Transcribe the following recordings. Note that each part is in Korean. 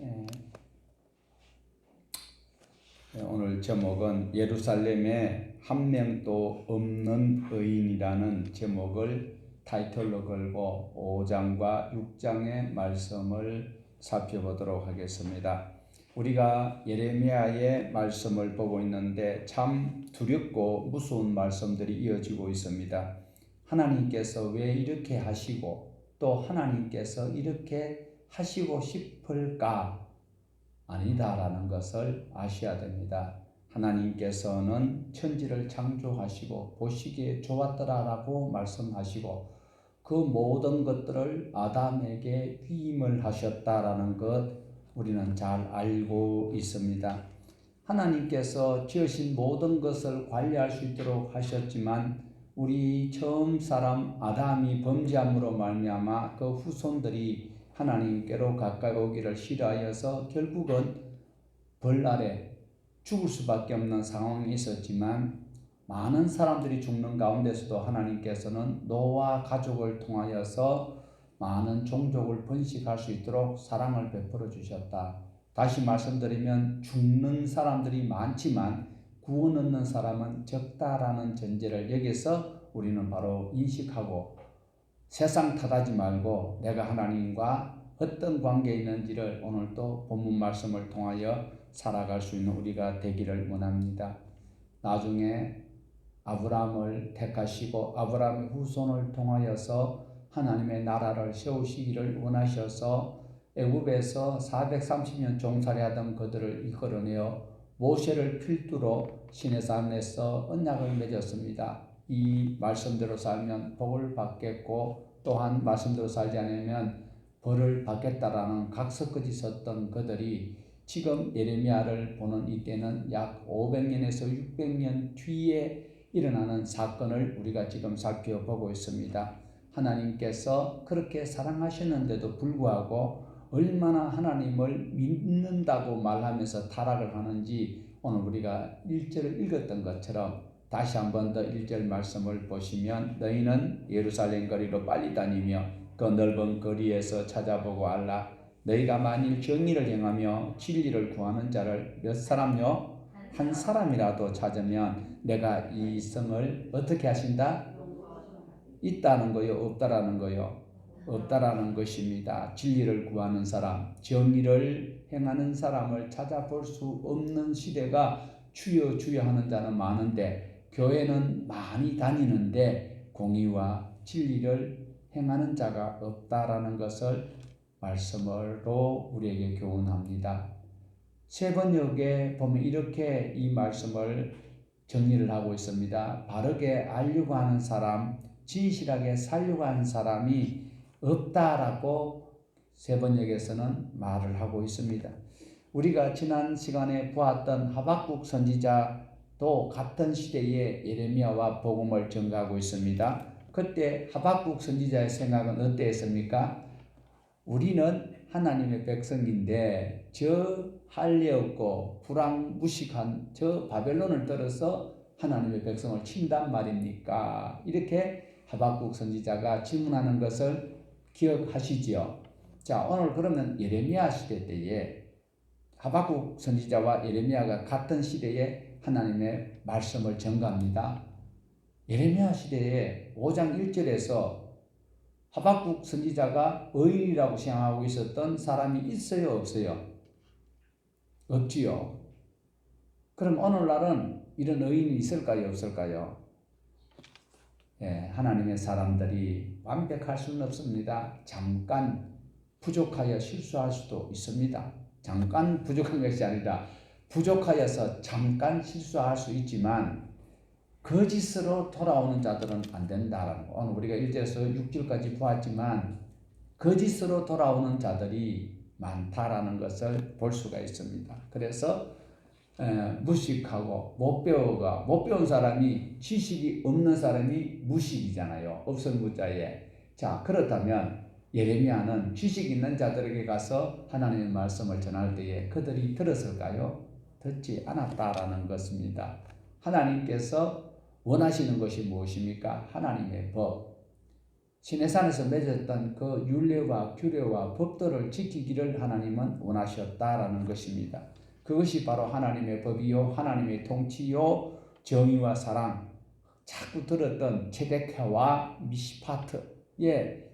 예, 오늘 제목은 예루살렘에 한 명도 없는 의인이라는 제목을 타이틀로 걸고 5장과 6장의 말씀을 살펴보도록 하겠습니다. 우리가 예레미야의 말씀을 보고 있는데 참 두렵고 무서운 말씀들이 이어지고 있습니다. 하나님께서 왜 이렇게 하시고 또 하나님께서 이렇게 하시고 싶을까? 아니다라는 것을 아셔야 됩니다. 하나님께서는 천지를 창조하시고 보시기에 좋았더라라고 말씀하시고 그 모든 것들을 아담에게 위임을 하셨다라는 것 우리는 잘 알고 있습니다. 하나님께서 지으신 모든 것을 관리할 수 있도록 하셨지만 우리 처음 사람 아담이 범죄함으로 말미암아 그 후손들이 하나님께로 가까이 오기를 싫어하여서 결국은 벌 아래 죽을 수밖에 없는 상황이 있었지만 많은 사람들이 죽는 가운데서도 하나님께서는 노아 가족을 통하여서 많은 종족을 번식할 수 있도록 사랑을 베풀어 주셨다. 다시 말씀드리면 죽는 사람들이 많지만 구원 얻는 사람은 적다라는 전제를 여기서 우리는 바로 인식하고 세상 탓하지 말고 내가 하나님과 어떤 관계에 있는지를 오늘도 본문 말씀을 통하여 살아갈 수 있는 우리가 되기를 원합니다. 나중에 아브라함을 택하시고 아브라함의 후손을 통하여서 하나님의 나라를 세우시기를 원하셔서 애굽에서 430년 종살이하던 그들을 이끌어내어 모세를 필두로 시내산에서 언약을 맺었습니다. 이 말씀대로 살면 복을 받겠고 또한 말씀대로 살지 않으면 벌을 받겠다라는 각서까지 썼던 그들이 지금 예레미야를 보는 이때는 약 500년에서 600년 뒤에 일어나는 사건을 우리가 지금 살펴보고 있습니다. 하나님께서 그렇게 사랑하셨는데도 불구하고 얼마나 하나님을 믿는다고 말하면서 타락을 하는지 오늘 우리가 1절을 읽었던 것처럼 다시 한 번 더 1절 말씀을 보시면 너희는 예루살렘 거리로 빨리 다니며 그 넓은 거리에서 찾아보고 알라. 너희가 만일 정의를 행하며 진리를 구하는 자를 몇 사람요? 한 사람이라도 찾으면 내가 이 성을 어떻게 하신다? 있다는 거요? 없다라는 거요? 없다라는 것입니다. 진리를 구하는 사람, 정의를 행하는 사람을 찾아볼 수 없는 시대가 주여 주여 하는 자는 많은데 교회는 많이 다니는데 공의와 진리를 행하는 자가 없다라는 것을 말씀으로 우리에게 교훈합니다. 세 번역에 보면 이렇게 이 말씀을 정리를 하고 있습니다. 바르게 알려고 하는 사람, 진실하게 살려고 하는 사람이 없다라고 세 번역에서는 말을 하고 있습니다. 우리가 지난 시간에 보았던 하박국 선지자도 같은 시대에 예레미야와 복음을 전가하고 있습니다. 그때 하박국 선지자의 생각은 어땠습니까? 우리는 하나님의 백성인데 저 할례 없고 불황무식한 저 바벨론을 들어서 하나님의 백성을 친단 말입니까? 이렇게 하박국 선지자가 질문하는 것을 기억하시지요. 자, 오늘 그러면 예레미야 시대 때에 하박국 선지자와 예레미야가 같은 시대에 하나님의 말씀을 전가합니다. 예레미야 시대에 5장 1절에서 하박국 선지자가 의인이라고 생각하고 있었던 사람이 있어요, 없어요? 없지요. 그럼 오늘날은 이런 의인이 있을까요, 없을까요? 예, 하나님의 사람들이 완벽할 수는 없습니다. 잠깐 부족하여 실수할 수도 있습니다. 잠깐 부족한 것이 아니라 부족하여서 잠깐 실수할 수 있지만 거짓으로 돌아오는 자들은 안 된다라는 거. 오늘 우리가 1절에서 6절까지 보았지만 거짓으로 돌아오는 자들이 많다라는 것을 볼 수가 있습니다. 그래서 무식하고 못 배운 사람이 지식이 없는 사람이 무식이잖아요. 없을 무자에. 자, 그렇다면 예레미야는 지식 있는 자들에게 가서 하나님의 말씀을 전할 때에 그들이 들었을까요? 듣지 않았다라는 것입니다. 하나님께서 원하시는 것이 무엇입니까? 하나님의 법. 시내산에서 맺었던 그 율례와 규례와 법도를 지키기를 하나님은 원하셨다라는 것입니다. 그것이 바로 하나님의 법이요, 하나님의 통치요, 정의와 사랑, 자꾸 들었던 체데케와 미시파트,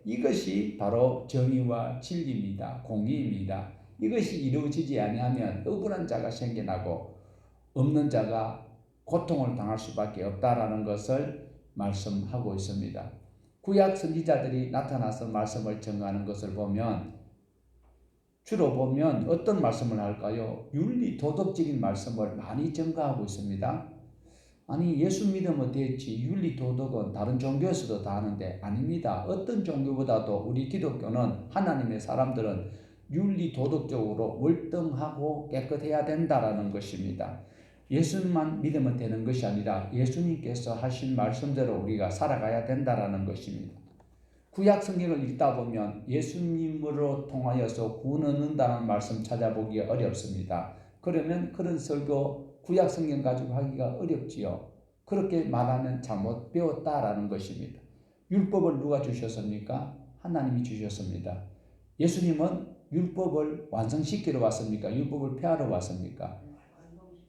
이것이 바로 정의와 진리입니다. 공의입니다. 이것이 이루어지지 아니하면 억울한 자가 생겨나고 없는 자가 고통을 당할 수밖에 없다라는 것을 말씀하고 있습니다. 구약 선지자들이 나타나서 말씀을 전가하는 것을 보면 주로 보면 어떤 말씀을 할까요? 윤리 도덕적인 말씀을 많이 전가하고 있습니다. 아니 예수 믿으면 됐지 윤리 도덕은 다른 종교에서도 다 하는데 아닙니다. 어떤 종교보다도 우리 기독교는 하나님의 사람들은 윤리 도덕적으로 월등하고 깨끗해야 된다라는 것입니다. 예수만 믿으면 되는 것이 아니라 예수님께서 하신 말씀대로 우리가 살아가야 된다라는 것입니다. 구약 성경을 읽다 보면 예수님으로 통하여서 구원 얻는다는 말씀 찾아보기 어렵습니다. 그러면 그런 설교 구약 성경 가지고 하기가 어렵지요. 그렇게 말하면 잘못 배웠다라는 것입니다. 율법을 누가 주셨습니까? 하나님이 주셨습니다. 예수님은 율법을 완성시키러 왔습니까? 율법을 폐하러 왔습니까?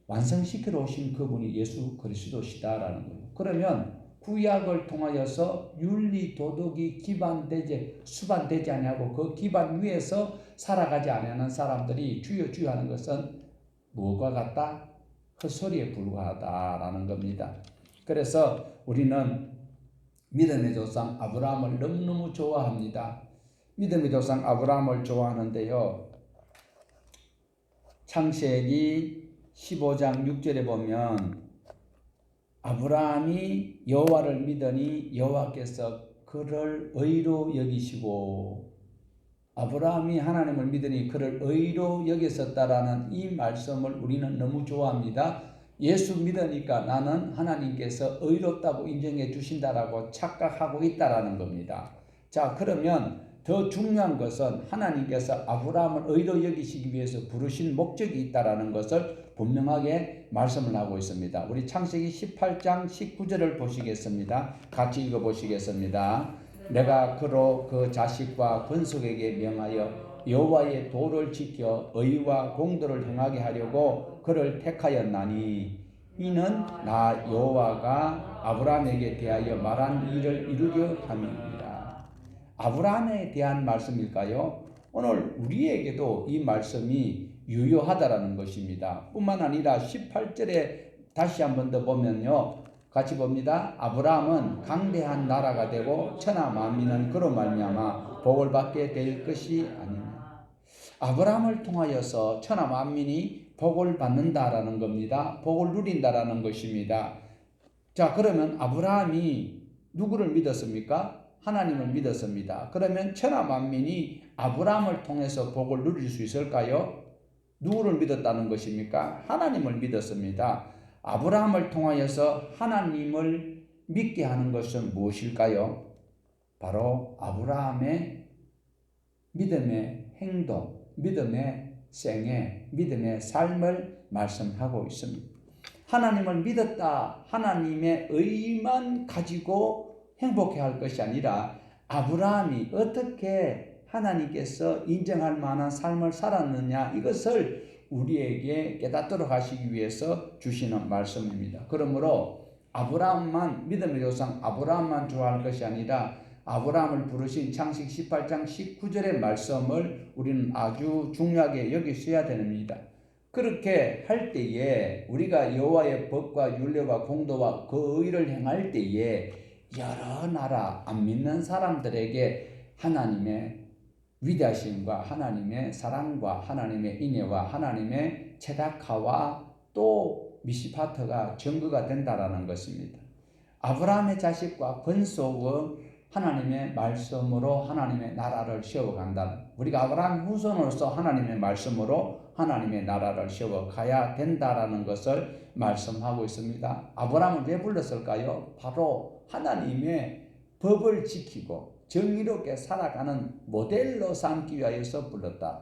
완성시키러 오신 그분이 예수 그리스도시다라는 거예요. 그러면 구약을 통하여서 윤리 도덕이 수반되지 아니하고 그 기반 위에서 살아가지 않는 사람들이 주여 주여 하는 것은 무엇과 같다? 헛소리에 불과하다라는 겁니다. 그래서 우리는 믿음의 조상 아브라함을 너무너무 좋아합니다. 믿음의 조상 아브라함을 좋아하는데요. 창세기 15장 6절에 보면 아브라함이 여호와를 믿으니 여호와께서 그를 의로 여기시고, 아브라함이 하나님을 믿으니 그를 의로 여기셨다라는 이 말씀을 우리는 너무 좋아합니다. 예수 믿으니까 나는 하나님께서 의롭다고 인정해 주신다라고 착각하고 있다라는 겁니다. 자, 그러면 더 중요한 것은 하나님께서 아브라함을 의로 여기시기 위해서 부르신 목적이 있다라는 것을 분명하게 말씀을 하고 있습니다. 우리 창세기 18장 19절을 보시겠습니다. 같이 읽어보시겠습니다. 내가 그로 그 자식과 권속에게 명하여 여호와의 도를 지켜 의와 공도를 행하게 하려고 그를 택하였나니 이는 나 여호와가 아브라함에게 대하여 말한 일을 이루려 함입니다. 아브라함에 대한 말씀일까요? 오늘 우리에게도 이 말씀이 유효하다라는 것입니다. 뿐만 아니라 18절에 다시 한 번 더 보면요. 같이 봅니다. 아브라함은 강대한 나라가 되고 천하 만민은 그로 말미암아 복을 받게 될 것이 아니냐. 아브라함을 통하여서 천하 만민이 복을 받는다라는 겁니다. 복을 누린다라는 것입니다. 자, 그러면 아브라함이 누구를 믿었습니까? 하나님을 믿었습니다. 그러면 천하 만민이 아브라함을 통해서 복을 누릴 수 있을까요? 누구를 믿었다는 것입니까? 하나님을 믿었습니다. 아브라함을 통하여서 하나님을 믿게 하는 것은 무엇일까요? 바로 아브라함의 믿음의 행동, 믿음의 생애, 믿음의 삶을 말씀하고 있습니다. 하나님을 믿었다, 하나님의 의만 가지고 행복해 할 것이 아니라 아브라함이 어떻게 하나님께서 인정할 만한 삶을 살았느냐, 이것을 우리에게 깨닫도록 하시기 위해서 주시는 말씀입니다. 그러므로 아브라함만, 믿음의 조상 아브라함만 좋아할 것이 아니라 아브라함을 부르신 창세기 18장 19절의 말씀을 우리는 아주 중요하게 여기셔야 됩니다. 그렇게 할 때에 우리가 여호와의 법과 율례와 공도와 그 의를 행할 때에 여러 나라 안 믿는 사람들에게 하나님의 위대하심과 하나님의 사랑과 하나님의 인애와 하나님의 체다카와 또 미시파트가 증거가 된다라는 것입니다. 아브라함의 자식과 권속은 하나님의 말씀으로 하나님의 나라를 세워간다는, 우리가 아브라함 후손으로서 하나님의 말씀으로 하나님의 나라를 세워가야 된다라는 것을 말씀하고 있습니다. 아브라함을 왜 불렀을까요? 바로 하나님의 법을 지키고 정의롭게 살아가는 모델로 삼기 위하여서 불렀다.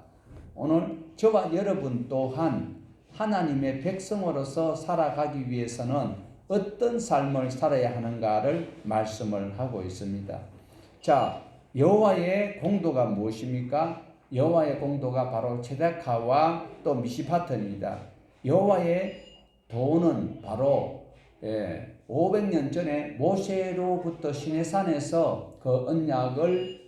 오늘 저와 여러분 또한 하나님의 백성으로서 살아가기 위해서는 어떤 삶을 살아야 하는가를 말씀을 하고 있습니다. 자, 여호와의 공도가 무엇입니까? 여호와의 공도가 바로 체데카와 또 미시파트입니다. 여호와의 도는 바로 500년 전에 모세로부터 시내산에서 그 언약을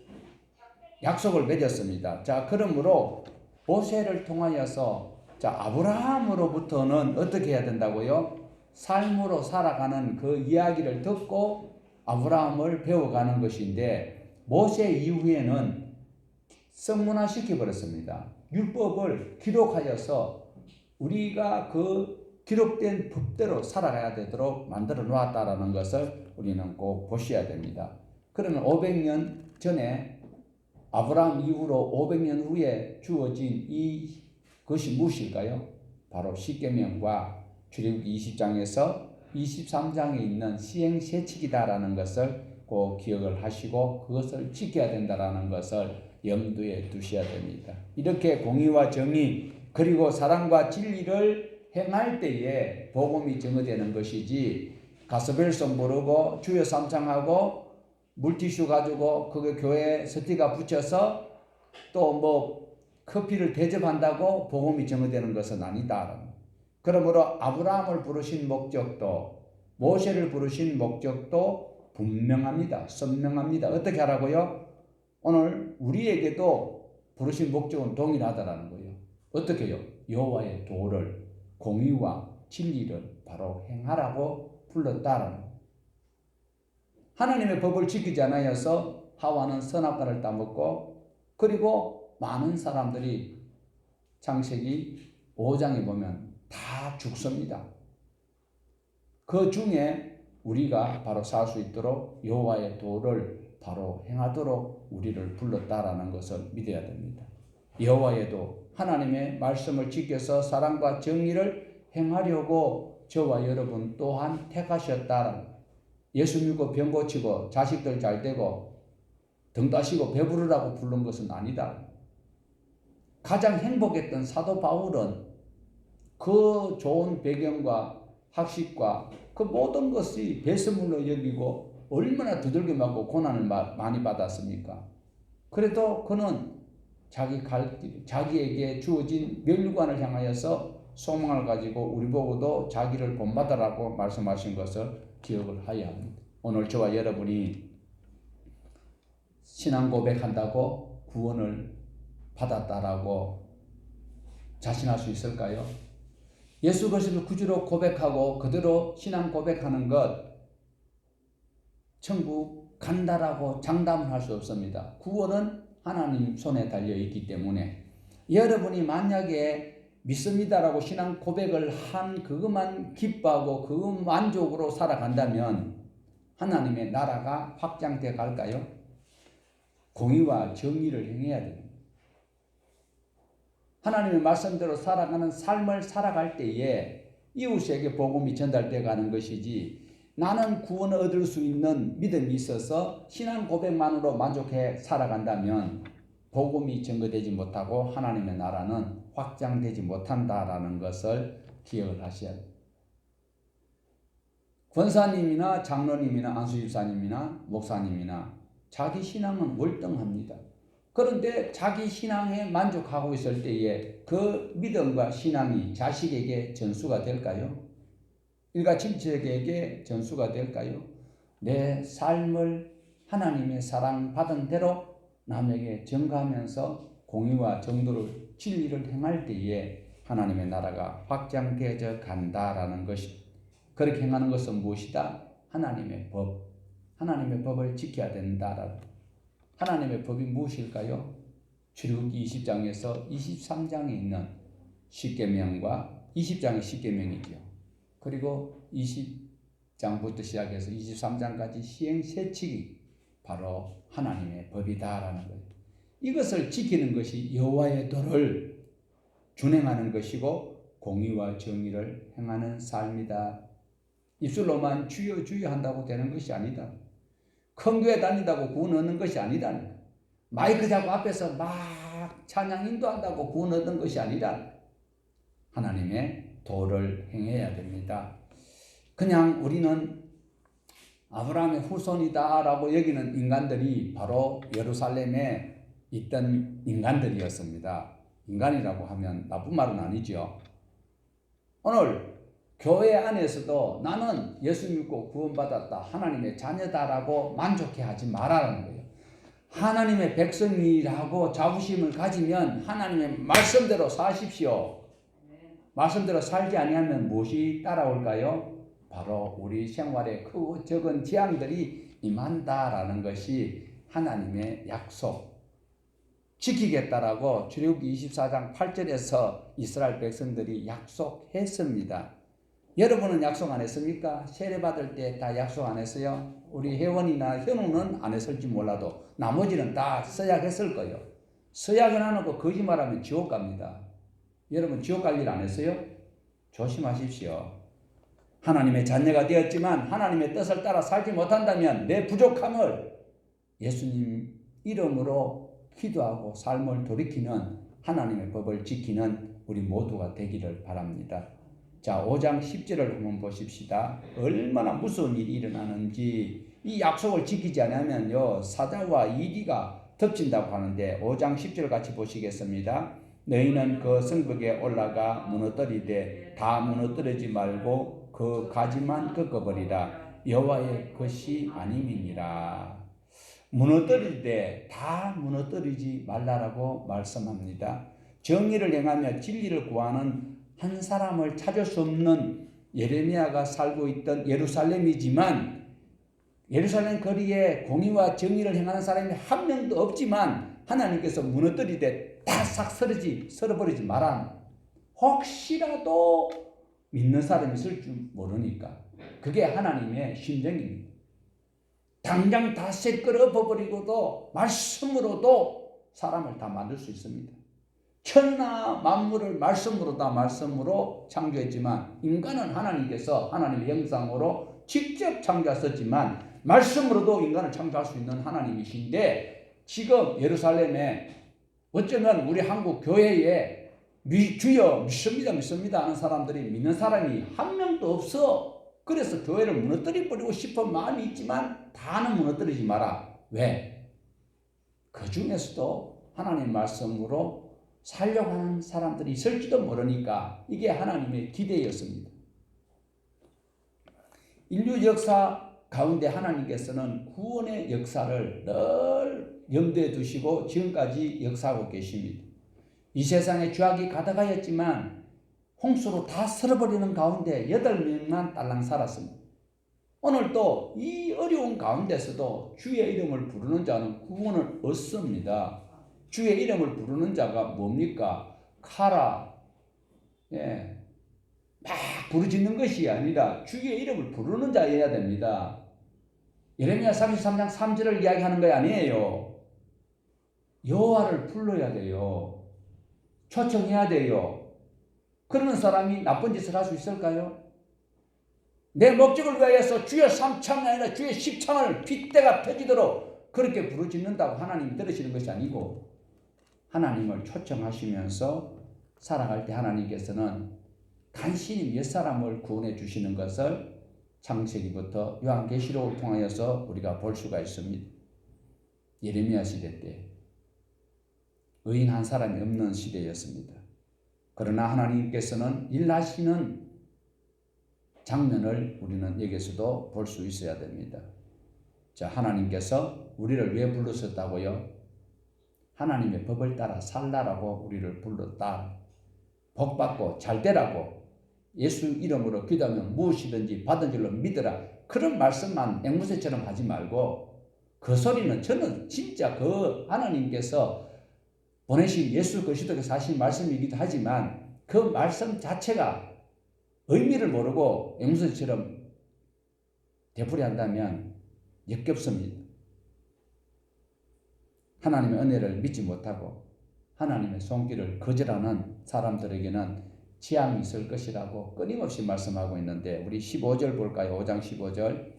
약속을 맺었습니다. 자, 그러므로 모세를 통하여서 아브라함으로부터는 어떻게 해야 된다고요? 삶으로 살아가는 그 이야기를 듣고 아브라함을 배워가는 것인데, 모세 이후에는 성문화 시켜버렸습니다. 율법을 기록하여서 우리가 그 기록된 법대로 살아가야 되도록 만들어 놓았다라는 것을 우리는 꼭 보셔야 됩니다. 그러면 500년 전에 아브라함 이후로 500년 후에 주어진 이것이 무엇일까요? 바로 십계명과 출애굽기 20장에서 23장에 있는 시행세칙이다라는 것을 꼭 기억을 하시고 그것을 지켜야 된다라는 것을 염두에 두셔야 됩니다. 이렇게 공의와 정의 그리고 사랑과 진리를 행할 때에 복음이 증거되는 것이지, 가스벨송 부르고 주여 삼창하고 물티슈 가지고 그거 교회 스티커 붙여서 또 뭐 커피를 대접한다고 복음이 증거되는 것은 아니다. 그러므로 아브라함을 부르신 목적도 모세를 부르신 목적도 분명합니다. 선명합니다. 어떻게 하라고요? 오늘 우리에게도 부르신 목적은 동일하다라는 거예요. 어떻게 해요? 여호와의 도를, 공의와 진리를 바로 행하라고 불렀다라는 거예요. 하나님의 법을 지키지 않아서 하와는 선악과를 따먹고, 그리고 많은 사람들이 창세기 5장에 보면 다 죽습니다. 그 중에 우리가 바로 살 수 있도록 여호와의 도를 바로 행하도록 우리를 불렀다라는 것을 믿어야 됩니다. 여호와의 도, 하나님의 말씀을 지켜서 사랑과 정의를 행하려고 저와 여러분 또한 택하셨다라는 거예요. 예수 믿고 병 고치고 자식들 잘 되고 등 따시고 배부르라고 부른 것은 아니다. 가장 행복했던 사도 바울은 그 좋은 배경과 학식과 그 모든 것이 배설물로 여기고 얼마나 두들겨 맞고 고난을 많이 받았습니까? 그래도 그는 자기 갈 길, 자기에게 주어진 멸류관을 향하여서 소망을 가지고 우리 보고도 자기를 본받으라고 말씀하신 것을 기억을 하여야 합니다. 오늘 저와 여러분이 신앙 고백한다고 구원을 받았다라고 자신할 수 있을까요? 예수 그리스도를 구주로 고백하고 그대로 신앙 고백하는 것, 천국 간다라고 장담을 할 수 없습니다. 구원은 하나님 손에 달려 있기 때문에 여러분이 만약에 믿습니다라고 신앙 고백을 한 그것만 기뻐하고 그 만족으로 살아간다면 하나님의 나라가 확장돼 갈까요? 공의와 정의를 행해야 됩니다. 하나님의 말씀대로 살아가는 삶을 살아갈 때에 이웃에게 복음이 전달돼 가는 것이지, 나는 구원을 얻을 수 있는 믿음이 있어서 신앙 고백만으로 만족해 살아간다면 복음이 증거되지 못하고 하나님의 나라는 확장되지 못한다라는 것을 기억을 하셔야 합니다. 권사님이나 장로님이나 안수집사님이나 목사님이나 자기 신앙은 월등합니다. 그런데 자기 신앙에 만족하고 있을 때에 그 믿음과 신앙이 자식에게 전수가 될까요? 일가 친척에게 전수가 될까요? 내 삶을 하나님의 사랑받은 대로 남에게 전가하면서 공의와 정도를 진리를 행할 때에 하나님의 나라가 확장되어 간다라는 것이, 그렇게 행하는 것은 무엇이다? 하나님의 법, 하나님의 법을 지켜야 된다라는. 하나님의 법이 무엇일까요? 출애굽기 20장에서 23장에 있는 십계명과 20장의 십계명이죠. 그리고 20장부터 시작해서 23장까지 시행세칙이 바로 하나님의 법이다라는 거예요. 이것을 지키는 것이 여호와의 도를 준행하는 것이고 공의와 정의를 행하는 삶이다. 입술로만 주여 주여 한다고 되는 것이 아니다. 큰 교회 다닌다고 구원 얻는 것이 아니다. 마이크 잡고 앞에서 막 찬양 인도한다고 구원 얻는 것이 아니다. 하나님의 도를 행해야 됩니다. 그냥 우리는 아브라함의 후손이다라고 여기는 인간들이 바로 예루살렘에 있던 인간들이었습니다. 인간이라고 하면 나쁜 말은 아니죠. 오늘 교회 안에서도 나는 예수 믿고 구원받았다, 하나님의 자녀다라고 만족해하지 말라는 거예요. 하나님의 백성이라고 자부심을 가지면 하나님의 말씀대로 사십시오. 말씀대로 살지 아니하면 무엇이 따라올까요? 바로 우리 생활에 크고 적은 재앙들이 임한다라는 것이 하나님의 약속. 지키겠다라고 출애굽기 24장 8절에서 이스라엘 백성들이 약속했습니다. 여러분은 약속 안 했습니까? 세례 받을 때 다 약속 안 했어요? 우리 혜원이나 현우는 안 했을지 몰라도 나머지는 다 서약했을 거예요. 서약을 안 하고 거짓말하면 지옥 갑니다. 여러분 지옥 갈 일 안 했어요? 조심하십시오. 하나님의 자녀가 되었지만 하나님의 뜻을 따라 살지 못한다면 내 부족함을 예수님 이름으로 기도하고 삶을 돌이키는 하나님의 법을 지키는 우리 모두가 되기를 바랍니다. 자, 5장 10절을 한번 보십시다. 얼마나 무서운 일이 일어나는지. 이 약속을 지키지 않으면요 사자와 이리가 덮친다고 하는데 5장 10절 같이 보시겠습니다. 너희는 그 성벽에 올라가 무너뜨리되 다 무너뜨리지 말고 그 가지만 꺾어버리라. 여호와의 것이 아님이니라. 무너뜨리되 다 무너뜨리지 말라라고 말씀합니다. 정의를 행하며 진리를 구하는 한 사람을 찾을 수 없는 예레미야가 살고 있던 예루살렘이지만 예루살렘 거리에 공의와 정의를 행하는 사람이 한 명도 없지만 하나님께서 무너뜨리되 다 싹 썰어버리지 마라. 혹시라도 믿는 사람이 있을 줄 모르니까. 그게 하나님의 심정입니다. 당장 다 끌어버리고도 말씀으로도 사람을 다 만들 수 있습니다. 천하 만물을 말씀으로 창조했지만 인간은 하나님께서 하나님의 형상으로 직접 창조하셨지만 말씀으로도 인간을 창조할 수 있는 하나님이신데 지금 예루살렘에 어쩌면 우리 한국 교회에 주여 믿습니다 하는 사람들이 믿는 사람이 한 명도 없어. 그래서 교회를 무너뜨려버리고 싶은 마음이 있지만 다는 무너뜨리지 마라. 왜? 그 중에서도 하나님 말씀으로 살려고 하는 사람들이 있을지도 모르니까 이게 하나님의 기대였습니다. 인류 역사 가운데 하나님께서는 구원의 역사를 늘 염두에 두시고 지금까지 역사하고 계십니다. 이 세상에 죄악이 가득하였지만 홍수로 다 쓸어버리는 가운데 8명만 딸랑 살았습니다. 오늘도 이 어려운 가운데서도 주의 이름을 부르는 자는 구원을 얻습니다. 주의 이름을 부르는 자가 뭡니까? 카라, 막 부르짖는 것이 아니라 주의 이름을 부르는 자여야 됩니다. 예레미야 33장 3절을 이야기하는 거 아니에요. 여호와를 불러야 돼요. 초청해야 돼요. 그러는 사람이 나쁜 짓을 할 수 있을까요? 내 목적을 위하여서 주의 3창이 아니라 주의 10창을 핏대가 펴지도록 그렇게 부르짖는다고 하나님이 들으시는 것이 아니고 하나님을 초청하시면서 살아갈 때 하나님께서는 간신히 몇 사람을 구원해 주시는 것을 창세기부터 요한계시록을 통하여서 우리가 볼 수가 있습니다. 예레미야 시대 때 의인 한 사람이 없는 시대였습니다. 그러나 하나님께서는 일하시는 장면을 우리는 여기서도 볼 수 있어야 됩니다. 자, 하나님께서 우리를 왜 불렀었다고요? 하나님의 법을 따라 살라라고 우리를 불렀다. 복받고 잘 되라고 예수 이름으로 기도하면 무엇이든지 받은 줄로 믿으라. 그런 말씀만 앵무새처럼 하지 말고 그 소리는 저는 진짜 그 하나님께서 보내신 예수 그리스도께서 하신 말씀이기도 하지만 그 말씀 자체가 의미를 모르고 앵무새처럼 되풀이한다면 역겹습니다. 하나님의 은혜를 믿지 못하고 하나님의 손길을 거절하는 사람들에게는 재앙이 있을 것이라고 끊임없이 말씀하고 있는데 우리 15절 볼까요? 5장 15절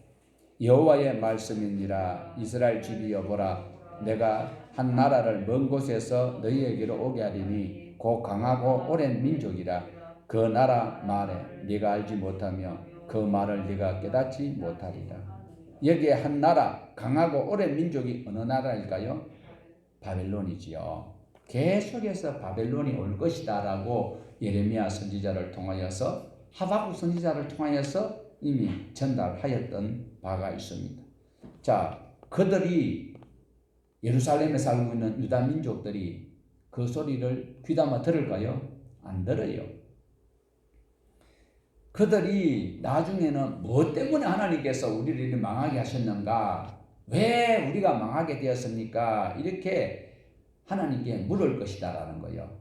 여호와의 말씀이니라 이스라엘 집이여 보라 내가 한 나라를 먼 곳에서 너희에게로 오게 하리니 곧 강하고 오랜 민족이라 그 나라 말에 네가 알지 못하며 그 말을 네가 깨닫지 못하리라. 여기에 한 나라 강하고 오랜 민족이 어느 나라일까요? 바벨론이지요. 계속해서 바벨론이 올 것이다 라고 예레미야 선지자를 통하여서 하박국 선지자를 통하여서 이미 전달하였던 바가 있습니다. 자, 그들이 예루살렘에 살고 있는 유다 민족들이 그 소리를 귀담아 들을까요? 안 들어요. 그들이 나중에는 무엇 때문에 하나님께서 우리를 망하게 하셨는가? 왜 우리가 망하게 되었습니까? 이렇게 하나님께 물을 것이다 라는 거예요.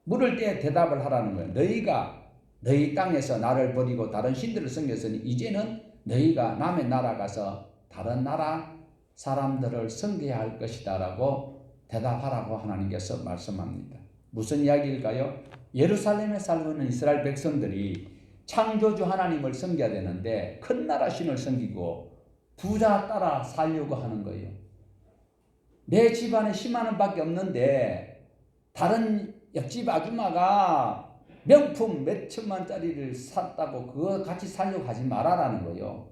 물을 때 대답을 하라는 거예요. 너희가 너희 땅에서 나를 버리고 다른 신들을 섬겼으니 이제는 너희가 남의 나라 가서 다른 나라 사람들을 섬겨야 할 것이다 라고 대답하라고 하나님께서 말씀합니다. 무슨 이야기일까요? 예루살렘에 살고 있는 이스라엘 백성들이 창조주 하나님을 섬겨야 되는데 큰 나라 신을 섬기고 부자 따라 살려고 하는 거예요. 내 집안에 10만 원밖에 없는데 다른 옆집 아줌마가 명품 몇 천만 짜리를 샀다고 그거 같이 살려고 하지 말아라는 거예요.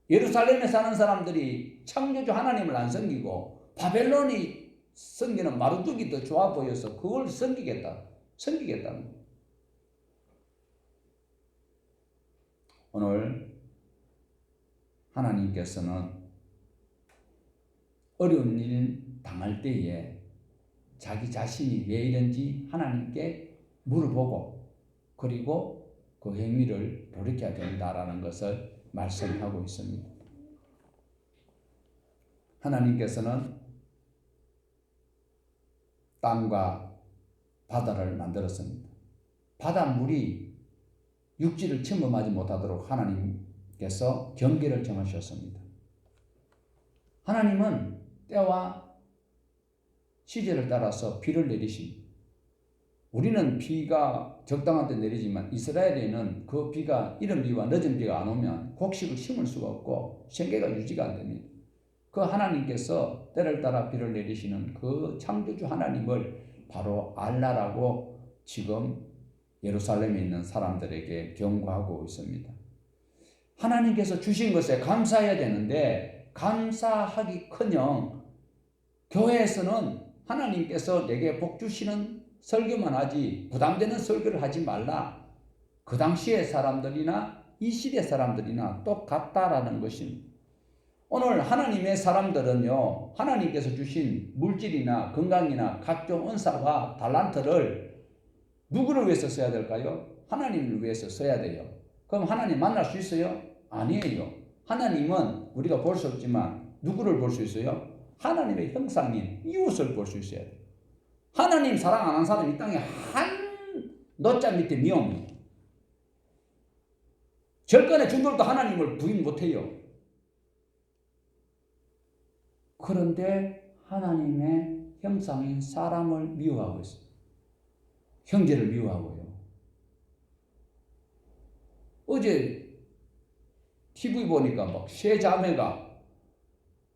예루살렘에 사는 사람들이 창조주 하나님을 안 섬기고 바벨론이 섬기는 마루뚝이 더 좋아 보여서 그걸 섬기겠다는 거예요. 오늘 하나님께서는 어려운 일 당할 때에 자기 자신이 왜 이런지 하나님께 물어보고 그리고 그 행위를 돌이켜야 된다라는 것을 말씀하고 있습니다. 하나님께서는 땅과 바다를 만들었습니다. 바닷물이 육지를 침범하지 못하도록 하나님께서 경계를 정하셨습니다. 하나님은 때와 시제를 따라서 비를 내리십니다. 우리는 비가 적당한 때 내리지만 이스라엘에는 그 비가 이른 비와 늦은 비가 안 오면 곡식을 심을 수가 없고 생계가 유지가 안 됩니다. 그 하나님께서 때를 따라 비를 내리시는 그 창조주 하나님을 바로 알라라고 지금 예루살렘에 있는 사람들에게 경고하고 있습니다. 하나님께서 주신 것에 감사해야 되는데 감사하기커녕 교회에서는 하나님께서 내게 복 주시는 설교만 하지 부담되는 설교를 하지 말라. 그 당시의 사람들이나 이 시대 사람들이나 똑같다라는 것입니다. 오늘 하나님의 사람들은요, 하나님께서 주신 물질이나 건강이나 각종 은사와 달란트를 누구를 위해서 써야 될까요? 하나님을 위해서 써야 돼요. 그럼 하나님 만날 수 있어요? 아니에요. 하나님은 우리가 볼 수 없지만 누구를 볼 수 있어요? 하나님의 형상인 이웃을 볼 수 있어야 돼요. 하나님 사랑 안 하는 사람 이 땅에 한 노자 밑에 미옵니다. 절간의 중들도 하나님을 부인 못해요. 그런데 하나님의 형상인 사람을 미워하고 있어요. 형제를 미워하고요. 어제 TV 보니까 막 세 자매가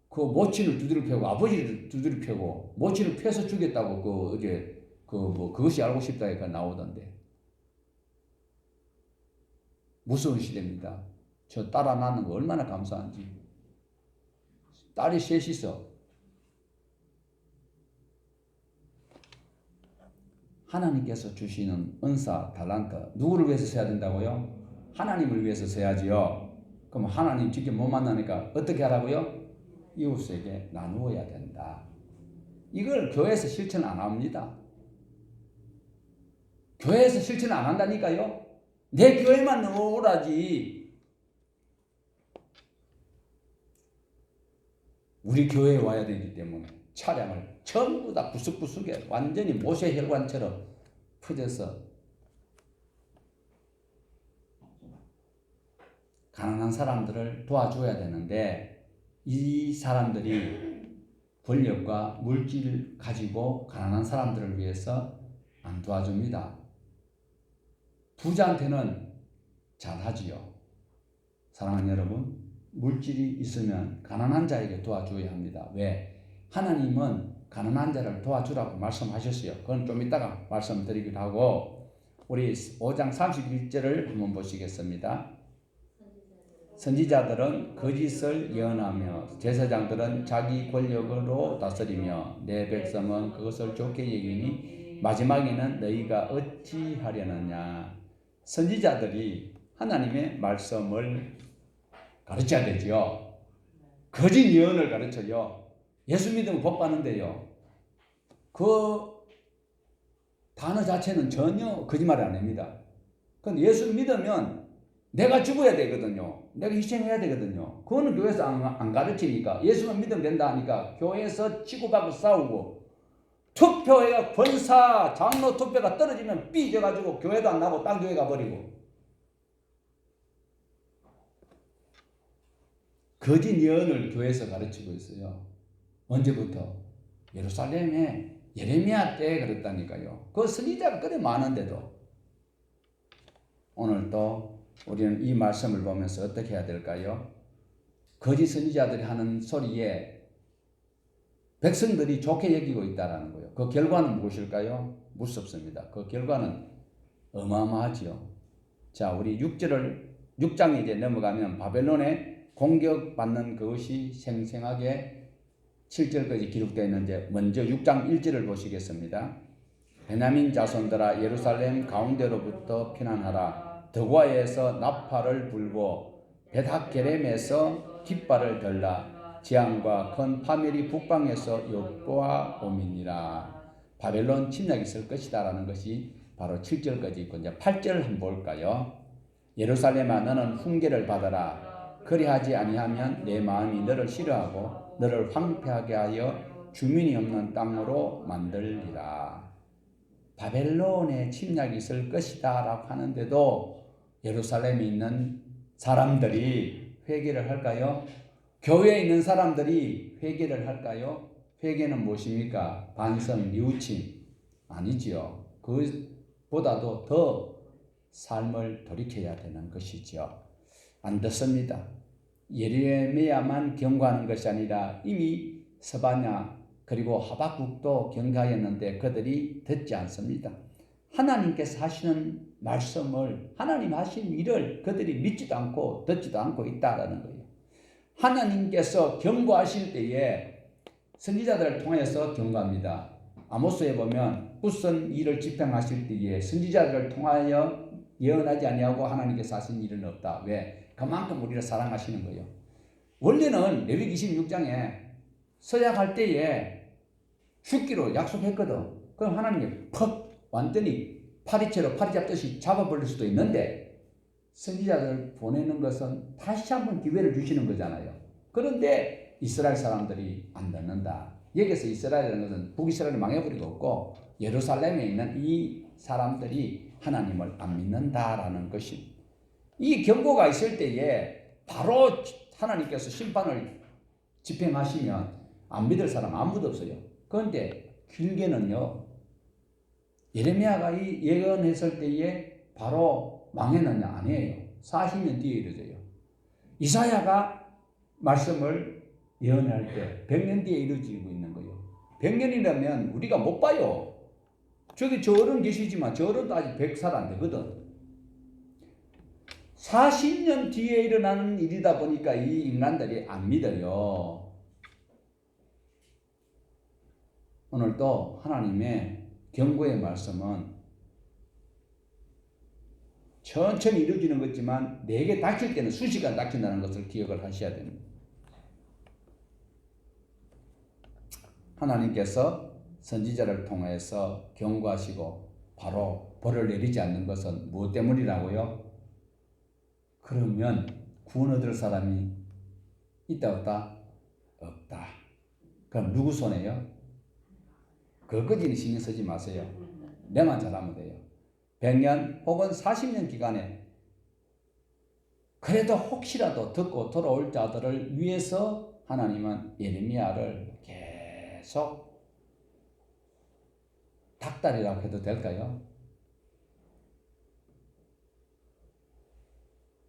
그 모친을 두드려 패고 아버지를 두드려 패고 모친을 패서 죽였다고 그 어제 그것이 알고 싶다니까 나오던데. 무서운 시대입니다. 저 딸 하나 낳는 거 얼마나 감사한지. 딸이 셋이서 하나님께서 주시는 은사, 달란트 누구를 위해서 써야 된다고요? 하나님을 위해서 써야지요. 그럼 하나님 직접 못 만나니까 어떻게 하라고요? 이웃에게 나누어야 된다. 이걸 교회에서 실천 안 합니다. 교회에서 실천 안 한다니까요. 내 교회만 오라지. 우리 교회에 와야 되기 때문에 차량을 전부 다 부스부스게 완전히 모세혈관처럼 퍼져서 가난한 사람들을 도와줘야 되는데 이 사람들이 권력과 물질을 가지고 가난한 사람들을 위해서 안 도와줍니다. 부자한테는 잘하지요. 사랑하는 여러분, 물질이 있으면 가난한 자에게 도와줘야 합니다. 왜? 하나님은 가난한 자를 도와주라고 말씀하셨어요. 그건 좀 이따가 말씀드리기도 하고 우리 5장 31절을 한번 보시겠습니다. 선지자들은 거짓을 예언하며 제사장들은 자기 권력으로 다스리며 내 백성은 그것을 좋게 여기니 마지막에는 너희가 어찌하려느냐. 선지자들이 하나님의 말씀을 가르쳐야 되지요. 거짓 예언을 가르쳐요. 예수 믿으면 복 받는데요. 그 단어 자체는 전혀 거짓말이 아닙니다. 근데 예수 믿으면 내가 죽어야 되거든요. 내가 희생해야 되거든요. 그거는 교회에서 안 가르치니까 예수만 믿으면 된다 하니까 교회에서 치고받고 싸우고 투표회가 권사 장로 투표가 떨어지면 삐져가지고 교회도 안 나고 딴 교회 가버리고 거짓 예언을 교회에서 가르치고 있어요. 언제부터? 예루살렘에 예레미야 때 그랬다니까요. 그 선지자가 그래 많은데도 오늘 또 우리는 이 말씀을 보면서 어떻게 해야 될까요? 거짓 선지자들이 하는 소리에 백성들이 좋게 여기고 있다는 거예요. 그 결과는 무엇일까요? 무섭습니다. 그 결과는 어마어마하지요. 자, 우리 6장에 이제 넘어가면 바벨론에 공격받는 그것이 생생하게 7절까지 기록되어 있는데 먼저 6장 1절을 보시겠습니다. 베냐민 자손들아 예루살렘 가운데로부터 피난하라. 드과에서 나팔을 불고 벳학게렘에서 깃발을 들라. 지안과 큰 파멸이 북방에서 여호와 오미니라. 바벨론 침략이 있을 것이다 라는 것이 바로 7절까지 있고 이제 8절을 한번 볼까요? 예루살렘아 너는 훈계를 받아라. 그리하지 아니하면 내 마음이 너를 싫어하고 너를 황폐하게 하여 주민이 없는 땅으로 만들리라. 바벨론에 침략이 있을 것이다 라고 하는데도 예루살렘에 있는 사람들이 회개를 할까요? 교회에 있는 사람들이 회개를 할까요? 회개는 무엇입니까? 반성, 뉘우침 아니지요. 그보다도 더 삶을 돌이켜야 되는 것이죠. 안 듣습니다. 예레미야만 경고하는 것이 아니라 이미 스바냐 그리고 하박국도 경고하였는데 그들이 듣지 않습니다. 하나님께서 하시는 말씀을 하나님 하신 일을 그들이 믿지도 않고 듣지도 않고 있다라는 거예요. 하나님께서 경고하실 때에 선지자들을 통해서 경고합니다. 아모스에 보면 굳은 일을 집행하실 때에 선지자들을 통하여 예언하지 아니하고 하나님께서 하신 일은 없다. 왜? 그만큼 우리를 사랑하시는 거예요. 원래는 레위기 26장에 서약할 때에 죽기로 약속했거든. 그럼 하나님이 퍽 완전히 파리채로 파리 잡듯이 잡아버릴 수도 있는데 선지자들 보내는 것은 다시 한번 기회를 주시는 거잖아요. 그런데 이스라엘 사람들이 안 듣는다. 여기서 이스라엘이라는 것은 북이스라엘을 망해버리고 없고 예루살렘에 있는 이 사람들이 하나님을 안 믿는다라는 것이 이 경고가 있을 때에 바로 하나님께서 심판을 집행하시면 안 믿을 사람 아무도 없어요. 그런데 길게는요. 예레미야가 이 예언했을 때에 바로 망했느냐 아니에요. 40년 뒤에 이루어져요. 이사야가 말씀을 예언할 때 100년 뒤에 이루어지고 있는 거예요. 100년이라면 우리가 못 봐요. 저기 저 어른 계시지만 저 어른도 아직 100살 안 되거든. 40년 뒤에 일어나는 일이다 보니까 이 인간들이 안 믿어요. 오늘도 하나님의 경고의 말씀은 천천히 이루어지는 거지만 내게 닥칠 때는 순식간 닥친다는 것을 기억을 하셔야 됩니다. 하나님께서 선지자를 통해서 경고하시고 바로 벌을 내리지 않는 것은 무엇 때문이라고요? 그러면 구원 얻을 사람이 있다 없다? 없다. 그럼 누구 손에요? 그것까지는 신경 쓰지 마세요. 내만 잘하면 돼요. 100년 혹은 40년 기간에 그래도 혹시라도 듣고 돌아올 자들을 위해서 하나님은 예레미야를 계속 닭다리라고 해도 될까요?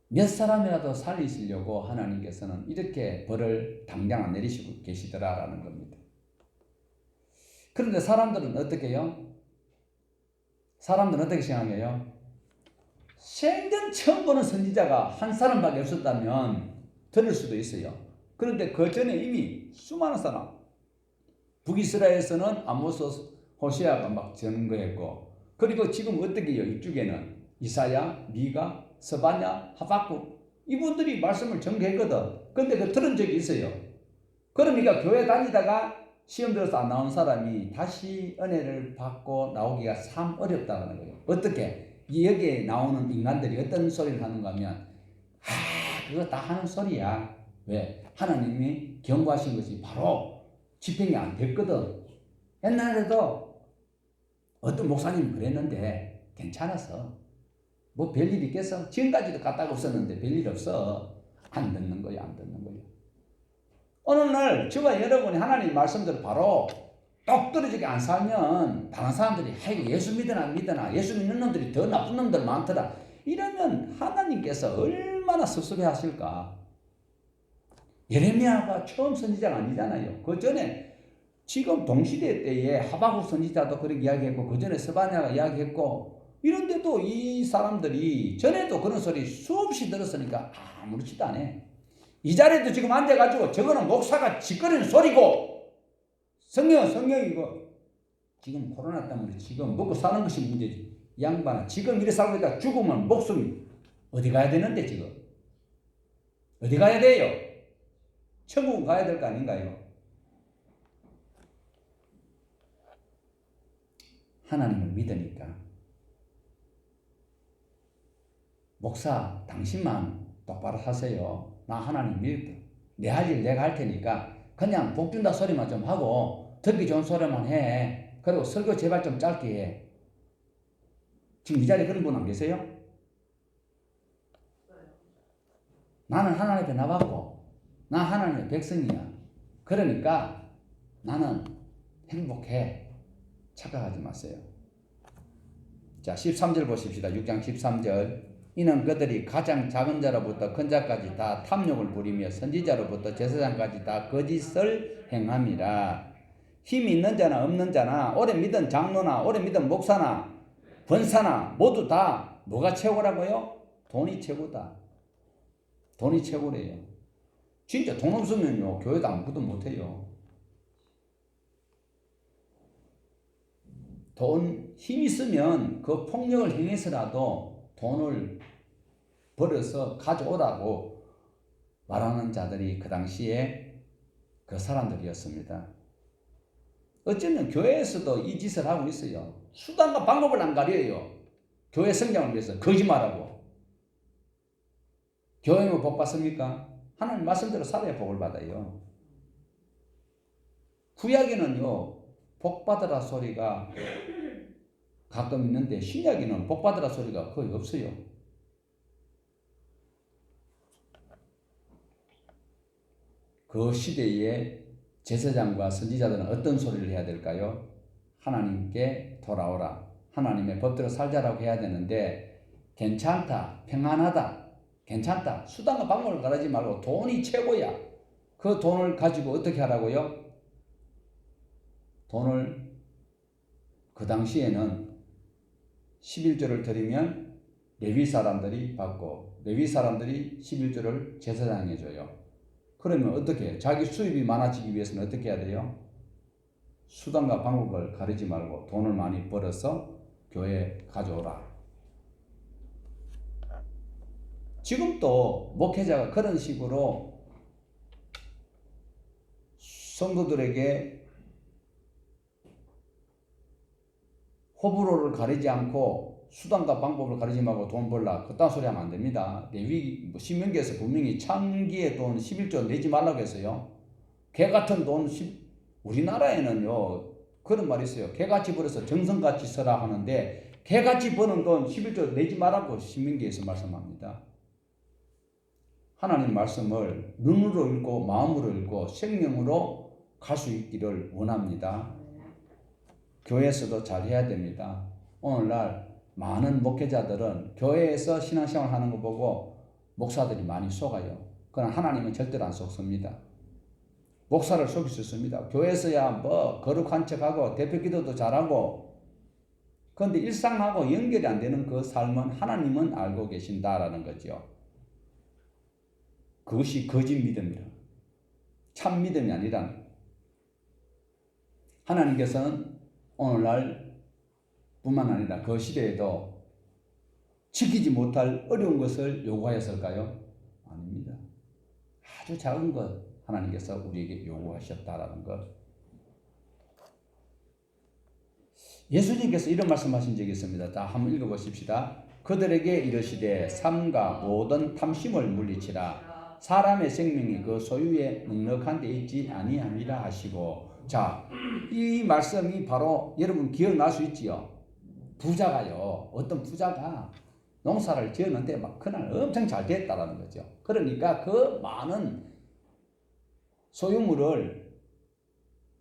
몇 사람이라도 살리시려고 하나님께서는 이렇게 벌을 당장 안 내리시고 계시더라라는 겁니다. 그런데 사람들은 어떻게 해요? 사람들은 어떻게 생각해요? 생전 처음 보는 선지자가 한 사람밖에 없었다면 들을 수도 있어요. 그런데 그 전에 이미 수많은 사람, 북이스라엘에서는 아모스, 호세아가 막 전거했고, 그리고 지금 어떻게 해요? 이쪽에는 이사야, 미가, 스바냐, 하박국 이분들이 말씀을 전개했거든. 근데 그 들은 적이 있어요. 그러니까 교회 다니다가 시험 들어서 안 나온 사람이 다시 은혜를 받고 나오기가 참 어렵다는 거예요. 어떻게? 여기에 나오는 인간들이 어떤 소리를 하는가 하면 그거 다 하는 소리야. 왜? 하나님이 경고하신 것이 바로 집행이 안 됐거든. 옛날에도 어떤 목사님이 그랬는데 괜찮았어. 뭐 별일 있겠어? 지금까지도 갔다가 없었는데 별일 없어. 안 듣는 거야, 안 듣는 거야. 어느 날 저와 여러분이 하나님 말씀대로 바로 똑 떨어지게 안 살면 다른 사람들이 아이고 예수 믿으나 안 믿으나 예수 믿는 놈들이 더 나쁜 놈들 많더라. 이러면 하나님께서 얼마나 섭섭해 하실까. 예레미야가 처음 선지자가 아니잖아요. 그 전에 지금 동시대 때에 하박국 선지자도 그렇게 이야기했고 그 전에 스바냐가 이야기했고 이런데도 이 사람들이 전에도 그런 소리 수없이 들었으니까 아무렇지도 않아. 이 자리에도 지금 앉아가지고 저거는 목사가 짓거리는 소리고 성경은 성경이고 지금 코로나 때문에 지금 먹고 사는 것이 문제지. 이 양반은 지금 이래 살고 있다 죽으면 목숨이 어디 가야 되는데 지금 어디 가야 돼요? 천국 가야 될 거 아닌가요? 하나님을 믿으니까 목사 당신만 똑바로 하세요. 나 하나님 믿어. 내 할 일 내가 할 테니까 그냥 복 준다 소리만 좀 하고 듣기 좋은 소리만 해. 그리고 설교 제발 좀 짧게 해. 지금 이 자리에 그런 분 안 계세요? 나는 하나님 앞에 나왔고 나 하나님의 백성이야. 그러니까 나는 행복해. 착각하지 마세요. 자, 13절 보십시다. 6장 13절. 이는 그들이 가장 작은 자로부터 큰 자까지 다 탐욕을 부리며 선지자로부터 제사장까지 다 거짓을 행함이라. 힘이 있는 자나 없는 자나 오래 믿은 장로나 오래 믿은 목사나 권사나 모두 다 뭐가 최고라고요? 돈이 최고다. 돈이 최고래요. 진짜 돈 없으면요 교회도 아무것도 못해요. 돈 힘 있으면 그 폭력을 행해서라도 돈을 벌어서 가져오라고 말하는 자들이 그 당시에 그 사람들이었습니다. 어쩌면 교회에서도 이 짓을 하고 있어요. 수단과 방법을 안 가려요. 교회 성장을 위해서 거짓말하고. 교회는 복 받습니까? 하나님 말씀대로 살아야 복을 받아요. 구약에는요 복 받으라 소리가 가끔 있는데 신약에는 복 받으라 소리가 거의 없어요. 그 시대에 제사장과 선지자들은 어떤 소리를 해야 될까요? 하나님께 돌아오라. 하나님의 법대로 살자라고 해야 되는데 괜찮다, 평안하다, 괜찮다. 수단과 방법을 가르지 말고 돈이 최고야. 그 돈을 가지고 어떻게 하라고요? 돈을 그 당시에는 11조를 드리면 레위 사람들이 받고 레위 사람들이 11조를 제사장에 줘요. 그러면 어떻게 해요? 자기 수입이 많아지기 위해서는 어떻게 해야 돼요? 수단과 방법을 가리지 말고 돈을 많이 벌어서 교회에 가져오라. 지금도 목회자가 그런 식으로 성도들에게 호불호를 가리지 않고 수단과 방법을 가리지 말고 돈 벌라. 그딴 소리 하면 안 됩니다. 레위 신명기에서 분명히 창기의 돈 11조 내지 말라고 했어요. 개 같은 돈 우리나라에는요 그런 말이 있어요. 개같이 벌어서 정성같이 써라 하는데 개같이 버는 돈 11조 내지 말라고 신명기에서 말씀합니다. 하나님 말씀을 눈으로 읽고 마음으로 읽고 생명으로 갈 수 있기를 원합니다. 교회에서도 잘 해야 됩니다. 오늘날 많은 목회자들은 교회에서 신앙생활 하는 거 보고 목사들이 많이 속아요. 그러나 하나님은 절대로 안 속습니다. 목사를 속일 수 있습니다. 교회에서야 뭐 거룩한 척하고 대표 기도도 잘하고 그런데 일상하고 연결이 안 되는 그 삶은 하나님은 알고 계신다라는 거죠. 그것이 거짓 믿음이라. 참 믿음이 아니라 하나님께서는 오늘날 뿐만 아니라 그 시대에도 지키지 못할 어려운 것을 요구하였을까요? 아닙니다. 아주 작은 것 하나님께서 우리에게 요구하셨다라는 것. 예수님께서 이런 말씀하신 적이 있습니다. 자, 한번 읽어보십시다. 그들에게 이르시되 삼가 모든 탐심을 물리치라. 사람의 생명이 그 소유에 넉넉한 데 있지 아니함이라 하시고. 자, 이 말씀이 바로 여러분 기억날 수 있지요. 부자가요, 어떤 부자가 농사를 지었는데 막 그날 엄청 잘 됐다라는 거죠. 그러니까 그 많은 소유물을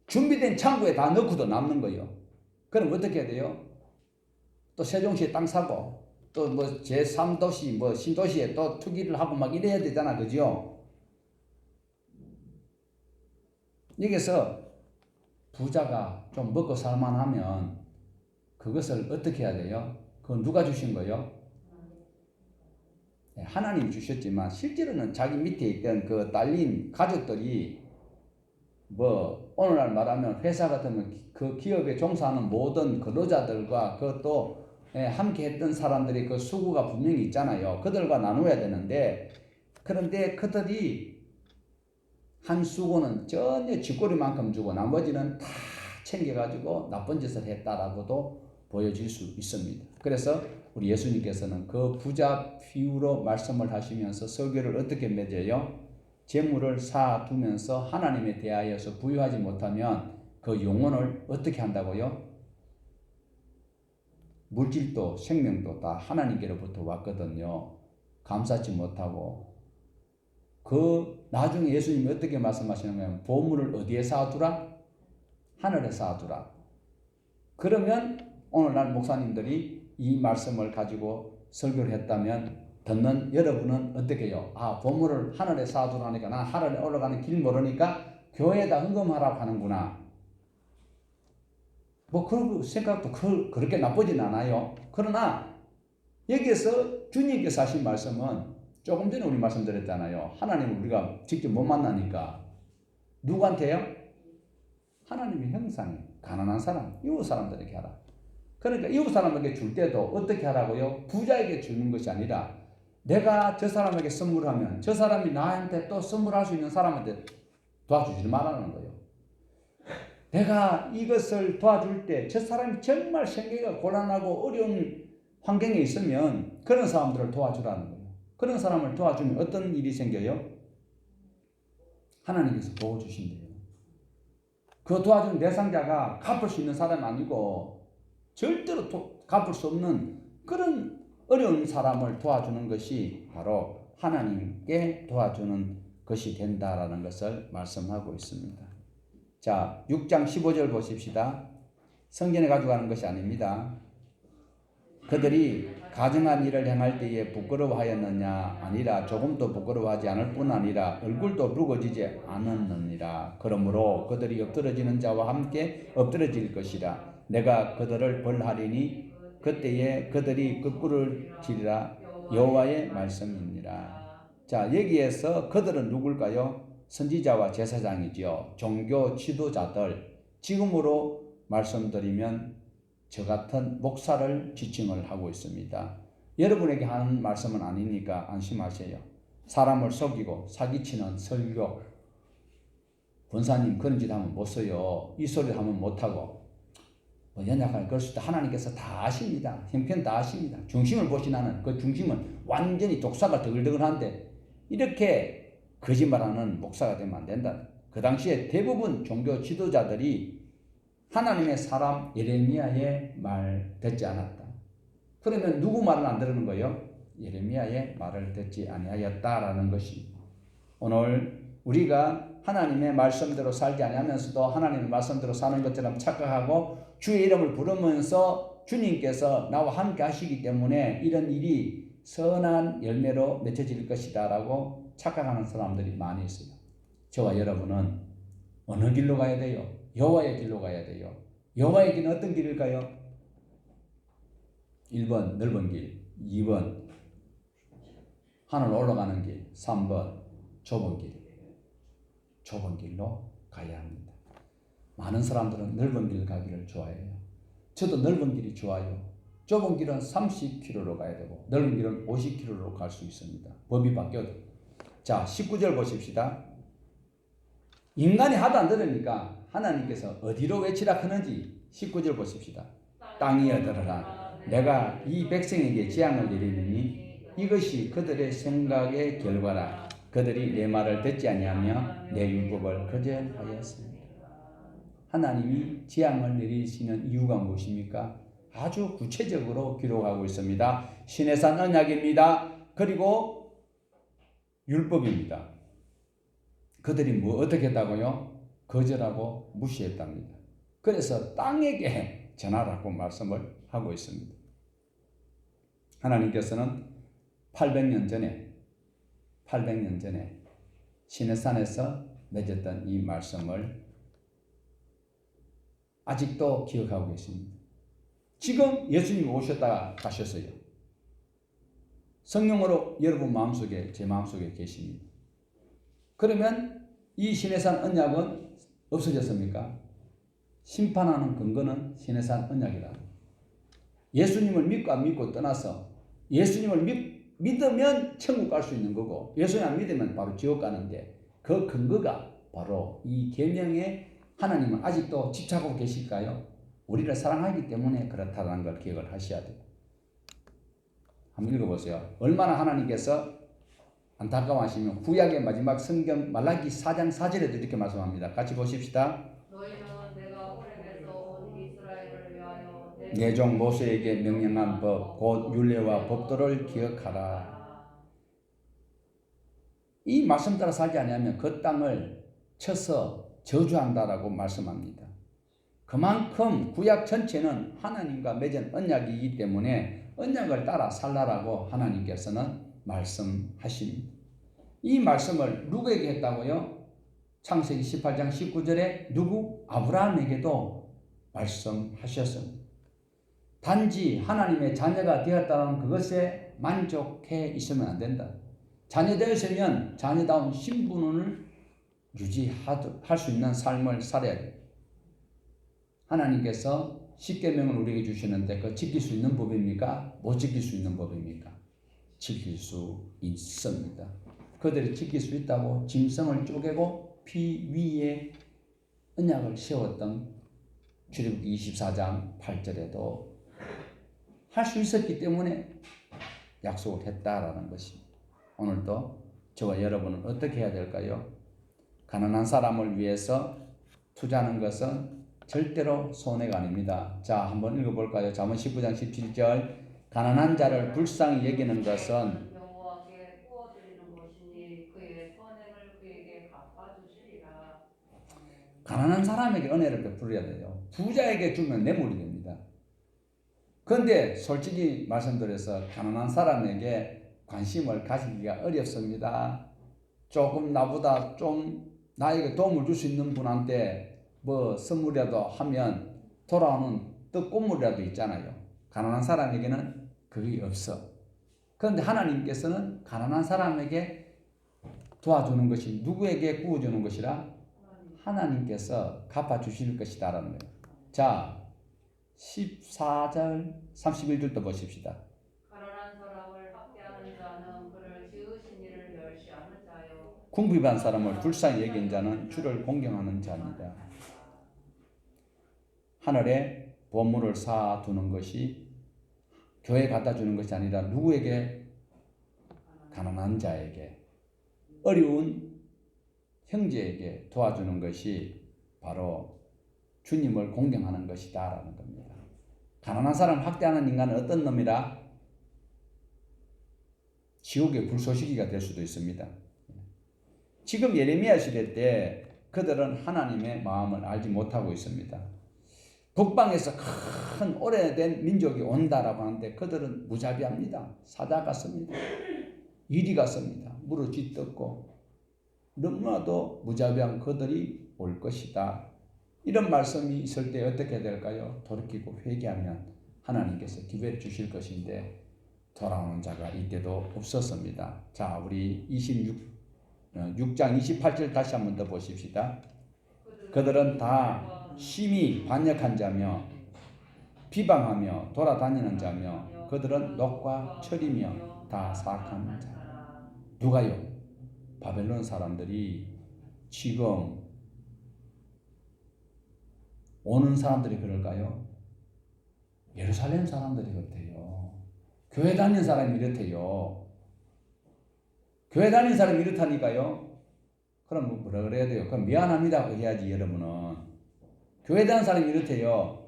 준비된 창고에 다 넣고도 남는 거예요. 그럼 어떻게 해야 돼요? 또 세종시에 땅 사고 또 뭐 제3도시 뭐 신도시에 또 투기를 하고 막 이래야 되잖아. 그죠? 여기서 부자가 좀 먹고 살만하면 그것을 어떻게 해야 돼요? 그건 누가 주신 거예요? 하나님 주셨지만 실제로는 자기 밑에 있던 그 딸린 가족들이 뭐 오늘날 말하면 회사 같으면 그 기업에 종사하는 모든 근로자들과 그것도 함께 했던 사람들이 그 수고가 분명히 있잖아요. 그들과 나눠야 되는데 그런데 그들이 한 수고는 전혀 쥐꼬리만큼 주고 나머지는 다 챙겨가지고 나쁜 짓을 했다라고도 보여질 수 있습니다. 그래서 우리 예수님께서는 그 부자 비유로 말씀을 하시면서 설교를 어떻게 맺어요? 재물을 쌓아두면서 하나님에 대하여서 부유하지 못하면 그 영혼을 어떻게 한다고요? 물질도 생명도 다 하나님께로부터 왔거든요. 감사치 못하고 그 나중에 예수님이 어떻게 말씀하시는 거예요? 보물을 어디에 쌓아두라? 하늘에 쌓아두라. 그러면 오늘날 목사님들이 이 말씀을 가지고 설교를 했다면 듣는 여러분은 어떻게 해요? 아, 보물을 하늘에 쌓아두라니까 난 하늘에 올라가는 길 모르니까 교회에다 헌금하라고 하는구나. 뭐 그 생각도 그렇게 나쁘진 않아요. 그러나 여기에서 주님께서 하신 말씀은 조금 전에 우리 말씀드렸잖아요. 하나님을 우리가 직접 못 만나니까 누구한테요? 하나님의 형상이 가난한 사람, 이웃 사람들에게 하라. 그러니까 이웃 사람에게 줄 때도 어떻게 하라고요? 부자에게 주는 것이 아니라 내가 저 사람에게 선물하면 저 사람이 나한테 또 선물할 수 있는 사람한테 도와주지 말라는 거예요. 내가 이것을 도와줄 때 저 사람이 정말 생계가 곤란하고 어려운 환경에 있으면 그런 사람들을 도와주라는 거예요. 그런 사람을 도와주면 어떤 일이 생겨요? 하나님께서 도와주신대요. 그 도와주는 대상자가 갚을 수 있는 사람이 아니고 절대로 갚을 수 없는 그런 어려운 사람을 도와주는 것이 바로 하나님께 도와주는 것이 된다라는 것을 말씀하고 있습니다. 자, 6장 15절 보십시다. 성전에 가져가는 것이 아닙니다. 그들이 가증한 일을 행할 때에 부끄러워하였느냐? 아니라 조금도 부끄러워하지 않을 뿐 아니라 얼굴도 붉어지지 않았느니라. 그러므로 그들이 엎드러지는 자와 함께 엎드러질 것이라. 내가 그들을 벌하리니 그때에 그들이 끄꾸러지리라. 여호와의 말씀이니라. 자, 여기에서 그들은 누굴까요? 선지자와 제사장이지요. 종교 지도자들. 지금으로 말씀드리면 저 같은 목사를 지칭을 하고 있습니다. 여러분에게 하는 말씀은 아니니까 안심하세요. 사람을 속이고 사기치는 설교, 권사님 그런 짓 하면 못 써요. 이 소리 하면 못하고 연약하게 그럴 수도 하나님께서 다 아십니다. 형편 다 아십니다. 중심을 보시나는 그 중심은 완전히 독사가 드글드글한데 이렇게 거짓말하는 목사가 되면 안 된다. 그 당시에 대부분 종교 지도자들이 하나님의 사람 예레미야의 말 듣지 않았다. 그러면 누구 말을 안 들은 거예요? 예레미야의 말을 듣지 아니하였다라는 것이 오늘 우리가 하나님의 말씀대로 살지 아니하면서도 하나님의 말씀대로 사는 것처럼 착각하고 주의 이름을 부르면서 주님께서 나와 함께 하시기 때문에 이런 일이 선한 열매로 맺혀질 것이다 라고 착각하는 사람들이 많이 있어요. 저와 여러분은 어느 길로 가야 돼요? 여호와의 길로 가야 돼요. 여호와의 길은 어떤 길일까요? 1번 넓은 길, 2번 하늘 올라가는 길, 3번 좁은 길. 좁은 길로 가야 합니다. 많은 사람들은 넓은 길 가기를 좋아해요. 저도 넓은 길이 좋아요. 좁은 길은 30km로 가야 되고 넓은 길은 50km로 갈 수 있습니다. 법이 바뀌어도. 자, 19절 보십시다. 인간이 하도 안 들으니까 하나님께서 어디로 외치라 하는지 19절 보십시다. 땅이여 들으라. 내가 이 백성에게 재앙을 내리느니 이것이 그들의 생각의 결과라. 그들이 내 말을 듣지 아니하며 내 율법을 거절하였습니다. 하나님이 재앙을 내리시는 이유가 무엇입니까? 아주 구체적으로 기록하고 있습니다. 시내산 언약입니다. 그리고 율법입니다. 그들이 뭐 어떻게 했다고요? 거절하고 무시했답니다. 그래서 땅에게 전하라고 말씀을 하고 있습니다. 하나님께서는 800년 전에 시내산에서 맺었던 이 말씀을 아직도 기억하고 계십니다. 지금 예수님이 오셨다가 가셨어요. 성령으로 여러분 마음속에, 제 마음속에 계십니다. 그러면 이 시내산 언약은 없어졌습니까? 심판하는 근거는 시내산 언약이다. 예수님을 믿고 안 믿고 떠나서 예수님을 믿으면 천국 갈 수 있는 거고 예수님 안 믿으면 바로 지옥 가는데 그 근거가 바로 이 계명에 하나님은 아직도 집착하고 계실까요? 우리를 사랑하기 때문에 그렇다는 걸 기억을 하셔야 돼요. 한번 읽어보세요. 얼마나 하나님께서 안타까워하시면 구약의 마지막 성경 말라기 4장 4절에도 이렇게 말씀합니다. 같이 보십시다. 너희는 내가 호렙에서 온 이스라엘을 위하여 내 종 모세에게 명령한 법 곧 율례와 법도를 기억하라. 이 말씀 따라 살지 아니하면 그 땅을 쳐서 저주한다라고 말씀합니다. 그만큼 구약 전체는 하나님과 맺은 언약이기 때문에 언약을 따라 살라라고 하나님께서는 말씀하십니다. 이 말씀을 누구에게 했다고요? 창세기 18장 19절에 누구? 아브라함에게도 말씀하셨습니다. 단지 하나님의 자녀가 되었다는 그것에 만족해 있으면 안 된다. 자녀 되었으면 자녀다운 신분을 유지할 수 있는 삶을 살아야 돼요. 하나님께서 십계명을 우리에게 주시는데 그 지킬 수 있는 법입니까? 못 지킬 수 있는 법입니까? 지킬 수 있습니다. 그들이 지킬 수 있다고 짐승을 쪼개고 피 위에 언약을 세웠던 출애굽기 24장 8절에도 할 수 있었기 때문에 약속을 했다라는 것입니다. 오늘도 저와 여러분은 어떻게 해야 될까요? 가난한 사람을 위해서 투자하는 것은 절대로 손해가 아닙니다. 자, 한번 읽어볼까요? 잠언 19장 17절 가난한 자를 불쌍히 여기는 것은 여호와께 구워드리는 것이니 그의 선행을 그에게 갚아주시리라. 가난한 사람에게 은혜를 베풀어야 돼요. 부자에게 주면 뇌물이 됩니다. 그런데 솔직히 말씀드려서 가난한 사람에게 관심을 가지기가 어렵습니다. 조금 나보다 좀 나에게 도움을 줄 수 있는 분한테 뭐 선물이라도 하면 돌아오는 떡고물이라도 있잖아요. 가난한 사람에게는 그게 없어. 그런데 하나님께서는 가난한 사람에게 도와주는 것이 누구에게 구워주는 것이라? 하나님께서 갚아주실 것이다라는 거예요. 자, 14절 31절도 보십시다. 가난한 사람을 학대하는 자는 그를 지으신 이를 멸시하는 자요. 궁핍한 사람을 불쌍히 여긴 자는 주를 공경하는 자입니다. 하늘에 보물을 쌓아두는 것이 교회에 갖다 주는 것이 아니라 누구에게? 가난한 자에게, 어려운 형제에게 도와주는 것이 바로 주님을 공경하는 것이다라는 겁니다. 가난한 사람 학대하는 인간은 어떤 놈이라? 지옥의 불쏘시개가 될 수도 있습니다. 지금 예레미야 시대 때 그들은 하나님의 마음을 알지 못하고 있습니다. 북방에서 큰 오래된 민족이 온다라고 하는데 그들은 무자비합니다. 사자 같습니다. 이리 같습니다. 무릎 쥐뜯고 너무나도 무자비한 그들이 올 것이다. 이런 말씀이 있을 때 어떻게 될까요? 돌이키고 회개하면 하나님께서 기회를 주실 것인데 돌아오는 자가 이때도 없었습니다. 자, 우리 6장 28절 다시 한 번 더 보십시다. 그들은 다 심히 반역한 자며 비방하며 돌아다니는 자며 그들은 녹과 철이며 다 사악한 자. 누가요? 바벨론 사람들이 지금 오는 사람들이 그럴까요? 예루살렘 사람들이 그렇대요. 교회 다니는 사람이 이렇대요. 교회 다니는 사람이 이렇다니까요. 그럼 뭐라 그래야 돼요? 그럼 미안합니다 해야지. 여러분은 교회 다니는 사람이 이렇대요.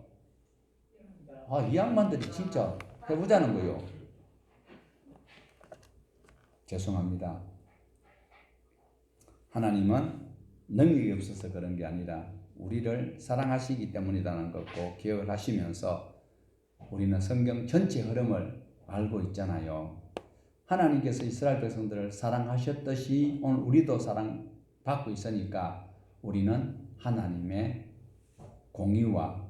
이 양반들이 진짜 해보자는 거요. 죄송합니다. 하나님은 능력이 없어서 그런 게 아니라 우리를 사랑하시기 때문이라는 것 꼭 기억을 하시면서 우리는 성경 전체 흐름을 알고 있잖아요. 하나님께서 이스라엘 백성들을 사랑하셨듯이 오늘 우리도 사랑받고 있으니까 우리는 하나님의 공의와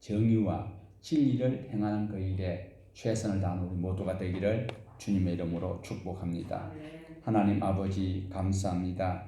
정의와 진리를 행하는 그 일에 최선을 다하는 우리 모두가 되기를 주님의 이름으로 축복합니다. 하나님 아버지 감사합니다.